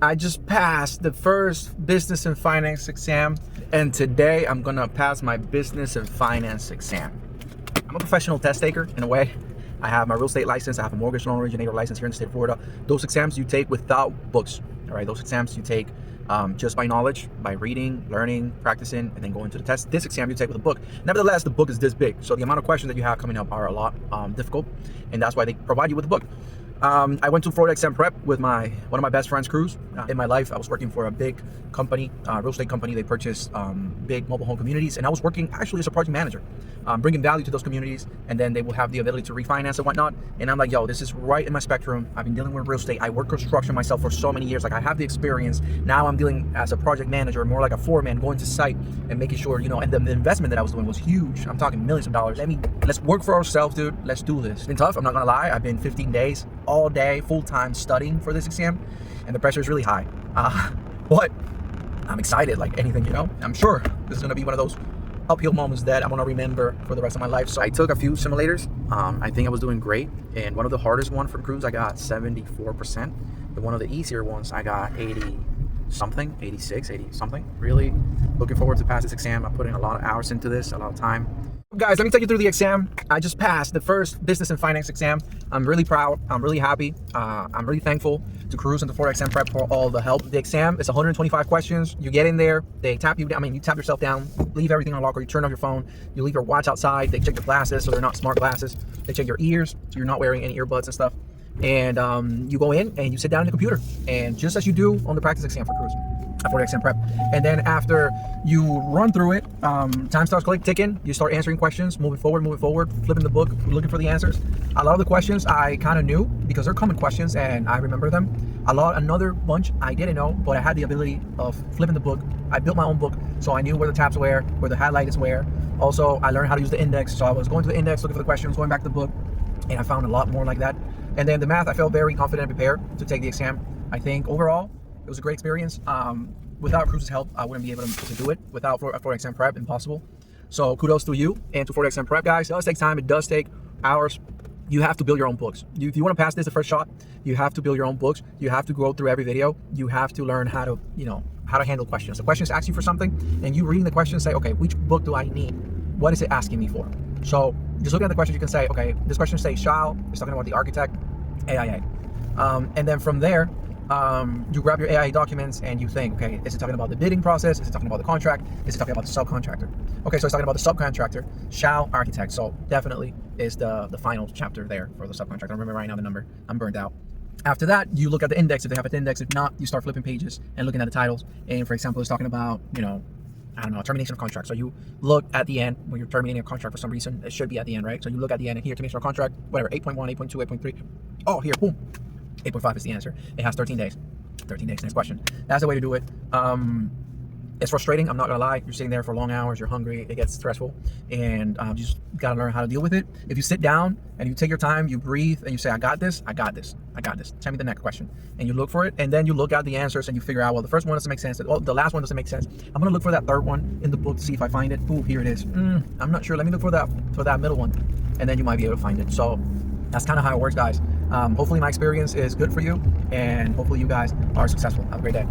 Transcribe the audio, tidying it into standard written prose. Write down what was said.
I just passed the first business and finance exam, and today I'm gonna pass my business and finance exam. I'm a professional test taker in a way. I have my real estate license, I have a mortgage loan originator license here in the state of Florida. Those exams you take without books, all right? Those exams you take just by knowledge, by reading, learning, practicing, and then going to the test. This exam you take with a book. Nevertheless, the book is this big, so the amount of questions that you have coming up are a lot difficult, and that's why they provide you with a book. I went to Florida Exam Prep with one of my best friends, Cruz. In my life, I was working for a big company, real estate company. They purchased big mobile home communities, and I was working actually as a project manager, bringing value to those communities, and then they will have the ability to refinance and whatnot. And I'm like, yo, this is right in my spectrum. I've been dealing with real estate. I work construction myself for so many years. Like, I have the experience. Now I'm dealing as a project manager, more like a foreman, going to site and making sure, and the investment that I was doing was huge. I'm talking millions of dollars. Let's work for ourselves, dude. Let's do this. It's been tough, I'm not gonna lie. I've been 15 days all day, full-time studying for this exam, and the pressure is really high. But I'm excited like anything, I'm sure this is gonna be one of those uphill moments that I'm gonna remember for the rest of my life. So I took a few simulators. I think I was doing great, and one of the hardest one for Cruz, I got 74%. But one of the easier ones, I got 80 something, 86, 80 something. Really looking forward to pass this exam. I put in a lot of hours into this, a lot of time. Guys, let me take you through the exam. I just passed the first business and finance exam. I'm really proud. I'm really happy. I'm really thankful to Cruz and to Florida Exam Prep for all the help. The exam is 125 questions. You get in there, they tap you down. You tap yourself down, leave everything on locker, you turn off your phone, you leave your watch outside, they check your glasses so they're not smart glasses. They check your ears so you're not wearing any earbuds and stuff. And you go in and you sit down in the computer, and just as you do on the practice exam for Cruz. For the exam prep. And then after you run through it, time starts ticking, you start answering questions, moving forward, flipping the book, looking for the answers. A lot of the questions I kind of knew because they're common questions and I remember them. Another bunch I didn't know, but I had the ability of flipping the book. I built my own book, so I knew where the tabs were, where the highlights were. Also, I learned how to use the index, so I was going to the index, looking for the questions, going back to the book, and I found a lot more like that. And then the math, I felt very confident and prepared to take the exam. I think overall, it was a great experience. Without Cruz's help, I wouldn't be able to do it. Without Florida Exam Prep, impossible. So kudos to you and to Florida Exam Prep, guys. It does take time. It does take hours. You have to build your own books. If you want to pass this the first shot, you have to build your own books. You have to go through every video. You have to learn how to, how to handle questions. The questions ask you for something, and you reading the question say, okay, which book do I need? What is it asking me for? So just looking at the questions, you can say, okay, this question says shall. It's talking about the architect, AIA. And then from there, you grab your AIA documents and you think, okay, is it talking about the bidding process? Is it talking about the contract? Is it talking about the subcontractor? Okay, so it's talking about the subcontractor, shall architect. So definitely is the final chapter there for the subcontractor. I don't remember right now the number. I'm burned out. After that, you look at the index if they have an index. If not, you start flipping pages and looking at the titles. And for example, it's talking about, I don't know, termination of contract. So you look at the end when you're terminating a contract for some reason. It should be at the end, right? So you look at the end and here, termination of contract, whatever, 8.1, 8.2, 8.3. Oh, here, boom. 8.5 is the answer. It has 13 days. 13 days, next question. That's the way to do it. It's frustrating, I'm not gonna lie. You're sitting there for long hours, you're hungry, it gets stressful, and you just gotta learn how to deal with it. If you sit down and you take your time, you breathe, and you say, I got this, I got this, I got this. Tell me the next question. And you look for it, and then you look at the answers and you figure out, well, the first one doesn't make sense. Oh, the last one doesn't make sense. I'm gonna look for that third one in the book to see if I find it. Ooh, here it is. I'm not sure. Let me look for that middle one. And then you might be able to find it. So that's kind of how it works, guys. Hopefully my experience is good for you, and hopefully you guys are successful. Have a great day.